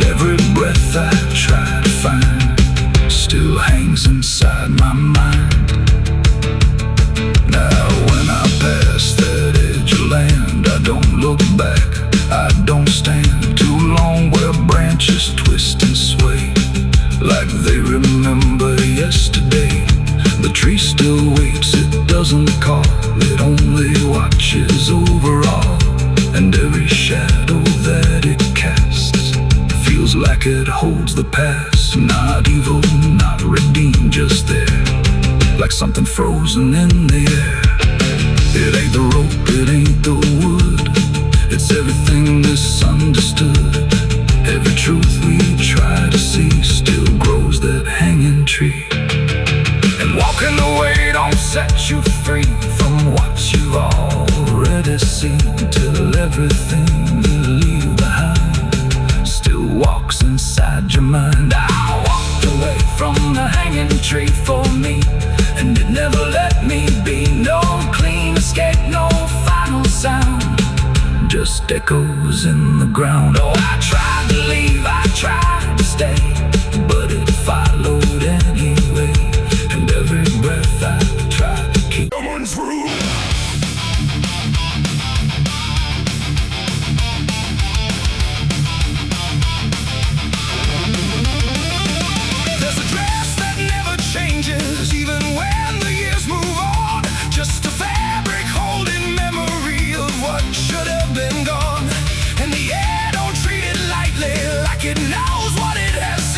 Every breath I try to find still hangs inside my mind. Now when I pass that edge of land, I don't look back, I don't stand too long where branches twist and sway, like they remember yesterday. The tree still waits, it doesn't call, it only watches over all. And every shadow that it casts feels like it holds the past. Not evil, not redeemed, just there, like something frozen in the air. It ain't the rope, it ain't the wood, it's everything misunderstood. Every truth we try to see still grows that hanging tree. And walking away don't set you free from what you've already seen, till everything you leave behind still walks inside your mind. I walked away from the hanging tree for me, and it never let me be. No clean escape, no final sound, just echoes in the ground. Oh, I tried to leave, I tried to stay, but it followed anyway. And every breath I tried to keep coming through. Even when the years move on, just a fabric holding memory of what should have been gone. And the air don't treat it lightly, like it knows what it has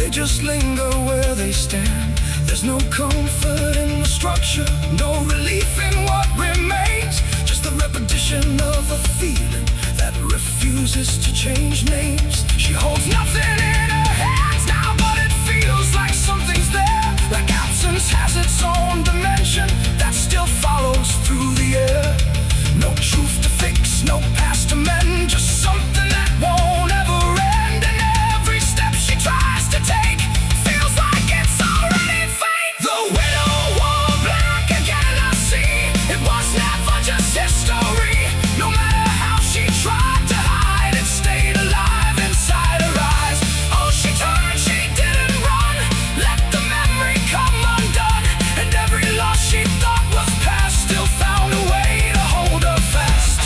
They just linger where they stand. There's no comfort in the structure, no relief in what remains. Just the repetition of a feeling that refuses to change names. She holds nothing in her hands now, but it feels like something's there. Like absence has its own dimension that still follows through the air. No truth to fix, no past to mend, just something that won't ever end. And every step she tries to take feels like it's already fate. The widow wore black again, I see. It was never just history. No matter how she tried to hide, it stayed alive inside her eyes. Oh, she turned, she didn't run. Let the memory come undone. And every loss she thought was past still found a way to hold her fast.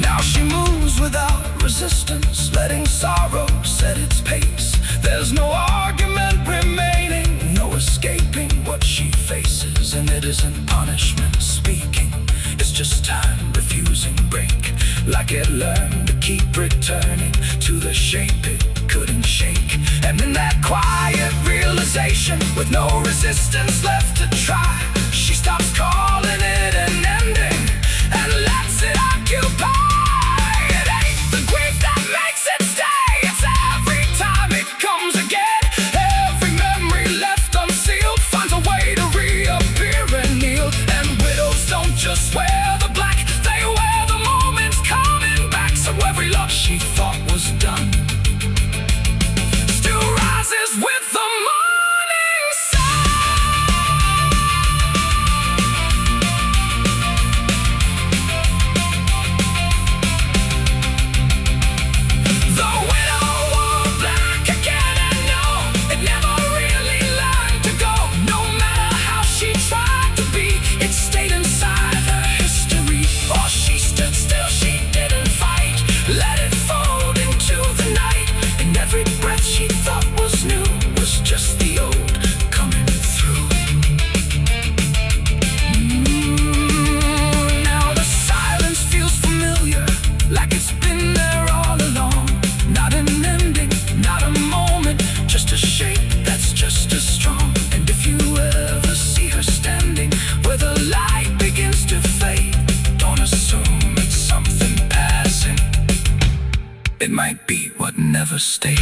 Now she moves without resistance, letting sorrow set its pace. There's no argument remaining, no escaping what she faces. And it isn't punishment speaking, it's just time refusing break. Like it learned to keep returning to the shape it couldn't shake. And in that quiet realization, with no resistance left to try, she stops calling it an ending and lets it occupy. It ain't the grief that makes it stay, it's every time it comes again. Every memory left unsealed finds a way to reappear and kneel. And widows don't just wear the black, they wear the moments coming back. So every love she thought was done still rises with the morning sun. The widow wore black again, and no, it never really learned to go. No matter how she tried to be, it stayed inside her history. Oh, she stood still, she didn't fight, let it fold into the night. And every breath she thought was new was just the old coming through. Now the silence feels familiar, like it's been there all along. Not an ending, not a moment, just a shape that's just as strong. And if you ever see her standing where the light begins to fade, don't assume it's something passing. It might be what never stayed.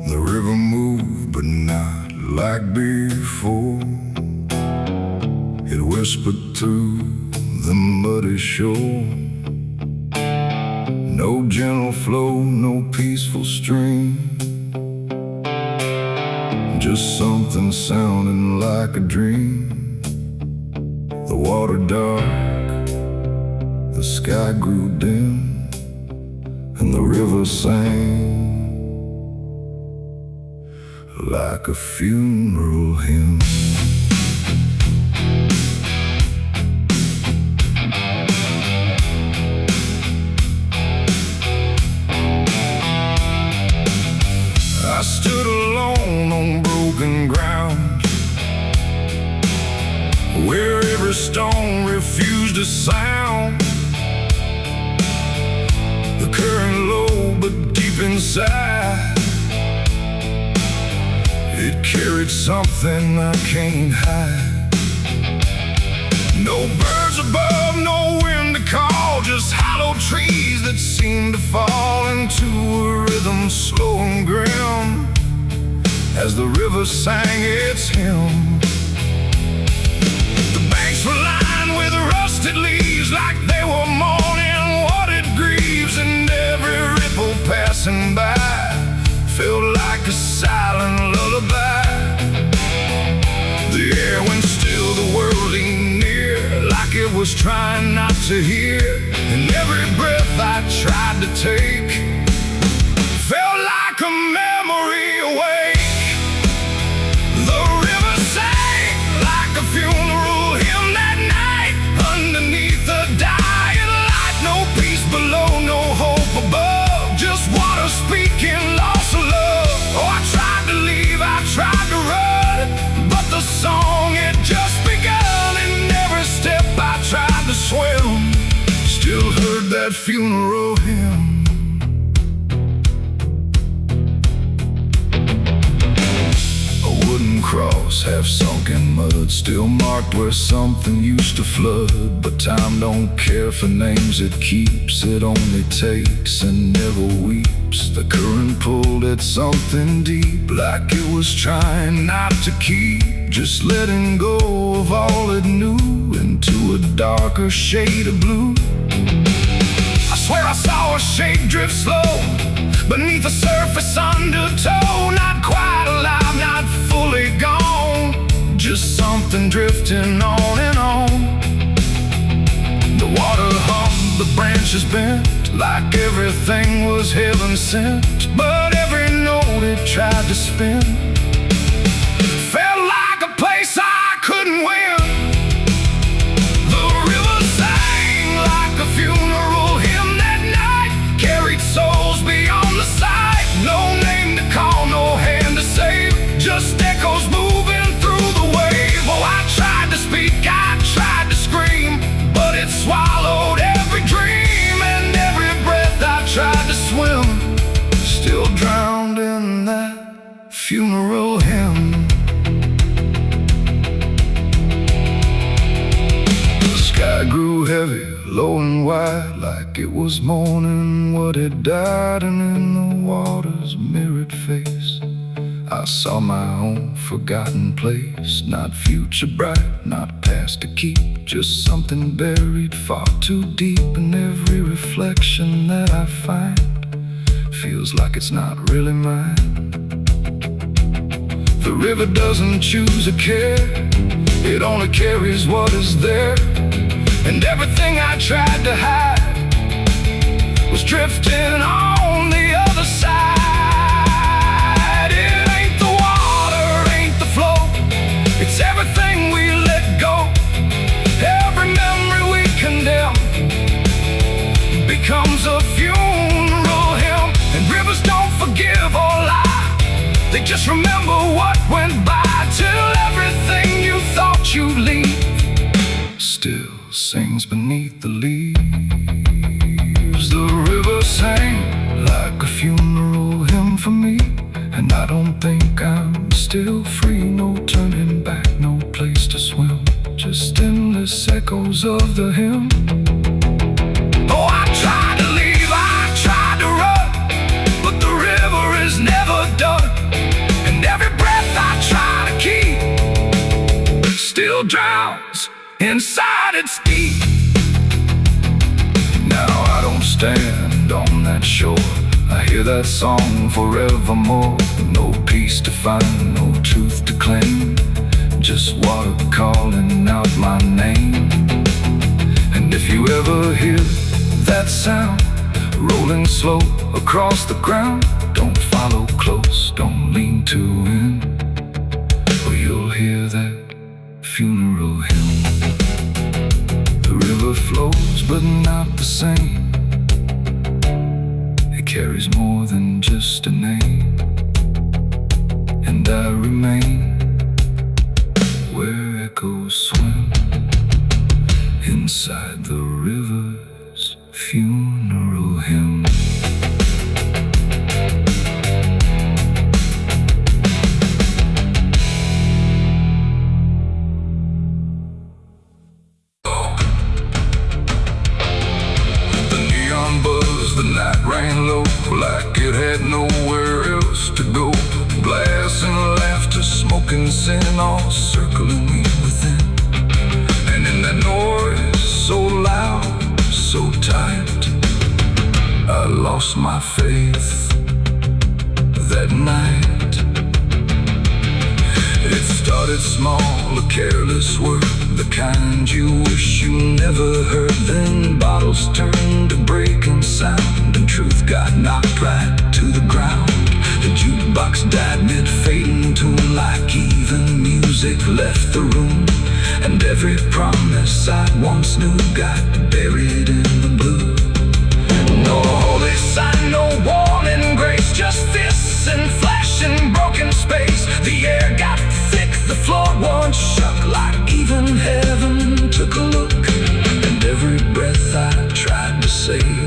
The river moved, but not like before. It whispered to the muddy shore. No gentle flow, no peaceful stream, just something sounding like a dream. The water dark, the sky grew dim, and the river sang like a funeral hymn. I stood alone on broken ground, where every stone refused a sound. The current low, but deep inside, it carried something I can't hide. No birds above, no wind to call, just hollow trees that seem to fall into a rhythm slow and grim as the river sang its hymn. The banks were lined with rusted leaves, like they were mourning what it grieves, and every ripple passing by felt like a silent lullaby. The air went still, the world leaned near, like it was trying not to hear. And every breath I tried to take felt like a memory awake. The river that funeral hymn. A wooden cross, half sunk in mud, still marked where something used to flood. But time don't care for names it keeps, it only takes and never weeps. The current pulled at something deep, like it was trying not to keep, just letting go of all it knew into a darker shade of blue. I swear I saw a shape drift slow beneath the surface undertow, not quite alive, not fully gone, just something drifting on and on. The water hummed, the branches bent, like everything was heaven sent. But every note it tried to spin felt like a place I couldn't win. The river sang like a funeral hymn that night, carried souls beyond the sight. No name to call, no hand to save, just echoes moving through the wave. Oh, I tried to speak, I tried to scream, but it swallowed every dream, and every breath I tried to swim, still drowned in that funeral hymn. The sky grew heavy, low and wide, like it was mourning what had died. And in the water's mirrored face, I saw my own forgotten place. Not future bright, not past to keep, just something buried far too deep. And every reflection that I find feels like it's not really mine. The river doesn't choose a care, it only carries what is there. And everything I tried to hide was drifting on the other side. It ain't the water, ain't the flow, it's everything we let go. Every memory we condemn becomes a funeral hymn. And rivers don't forgive or lie, they just remember what went by, till everything you thought you'd leave still sings beneath the leaves. The river sang like a funeral hymn for me, and I don't think I'm still free. No turning back, no place to swim, just endless echoes of the hymn. Oh, I tried to leave, I tried to run, but the river is never done. And every breath I try to keep still drowns inside its deep. Now I don't stand on that shore, I hear that song forevermore. No peace to find, no truth to claim, just water calling out my name. And if you ever hear that sound rolling slow across the ground, don't follow close, don't lean too in, or you'll hear that funeral hymn. The river flows but not the same, it carries more than just a name. And I remain where echoes swim, inside the river's funeral hymn. The night ran low, like it had nowhere else to go. Glass and laughter, smoke and sin, all circling me within. And in that noise, so loud, so tight, I lost my faith that night. It started small, a careless word, the kind you wish you never heard. Then bottles turned to breaking sound, and truth got knocked right to the ground. The jukebox died mid-fading tune, like even music left the room. And every promise I once knew got buried in the blue. No holy sign, no warning grace, just fists and flash and broken space. The air got thick, the floor once shook, like even heaven took a look. And every breath I tried to save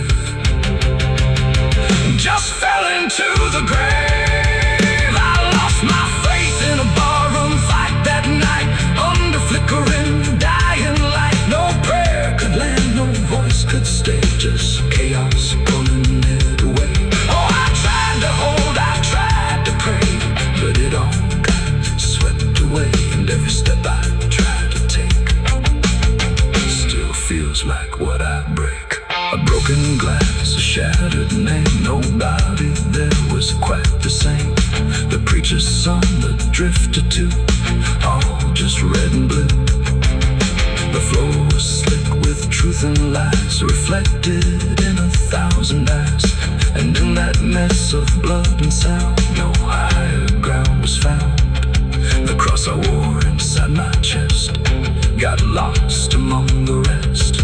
what I break. A broken glass, a shattered name. Nobody there was quite the same. The preacher's son, the drifter too, all just red and blue. The floor was slick with truth and lies, reflected in 1,000 eyes. And in that mess of blood and sound, no higher ground was found. The cross I wore inside my chest got lost among the rest.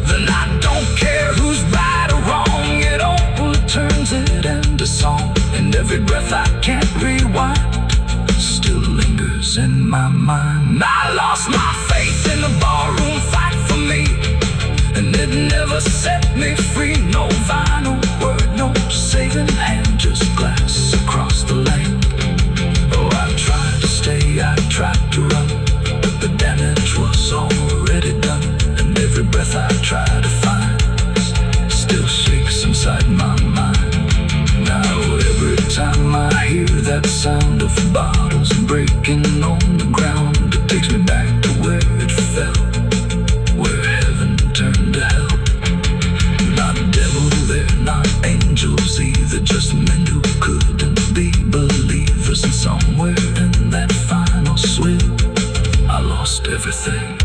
Then I don't care who's right or wrong, it all turns it into song. And every breath I can't rewind still lingers in my mind. I lost my faith in the barroom fight for me, and it never set me free. No final word, no saving hand, just glass across the lane. Oh, I tried to stay, I tried to run, but the damage was already done. And every breath I try to find still shakes inside my mind. Now every time I hear that sound of bottles breaking on the ground, it takes me back to where it fell, where heaven turned to hell. Not devil there, not angels either, just men who couldn't be believers. And somewhere in that final swim, I lost everything.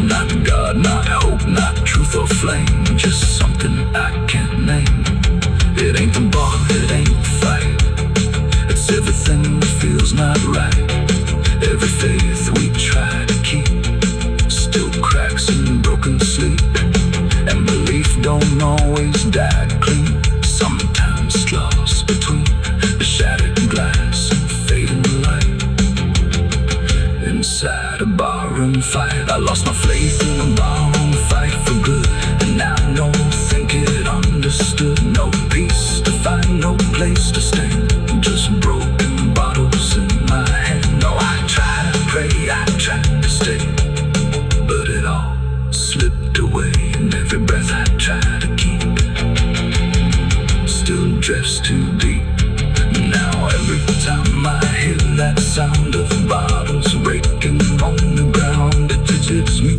Not God, not hope, not truth or flame, just something I can't name. It ain't the bar, it ain't the fight, it's everything that feels not right. Every faith we try to keep still cracks in broken sleep. And belief don't always die clean, sometimes lost between the shattered glass and fading light. Inside a barroom fight, I lost my faith in a barroom fight for good. And now no think it understood. No peace to find, no place to stand, just broken bottles in my hand. No, I tried to pray, I tried to stay, but it all slipped away. And every breath I tried to keep still drifts too deep. Now every time I hear that sound of bottles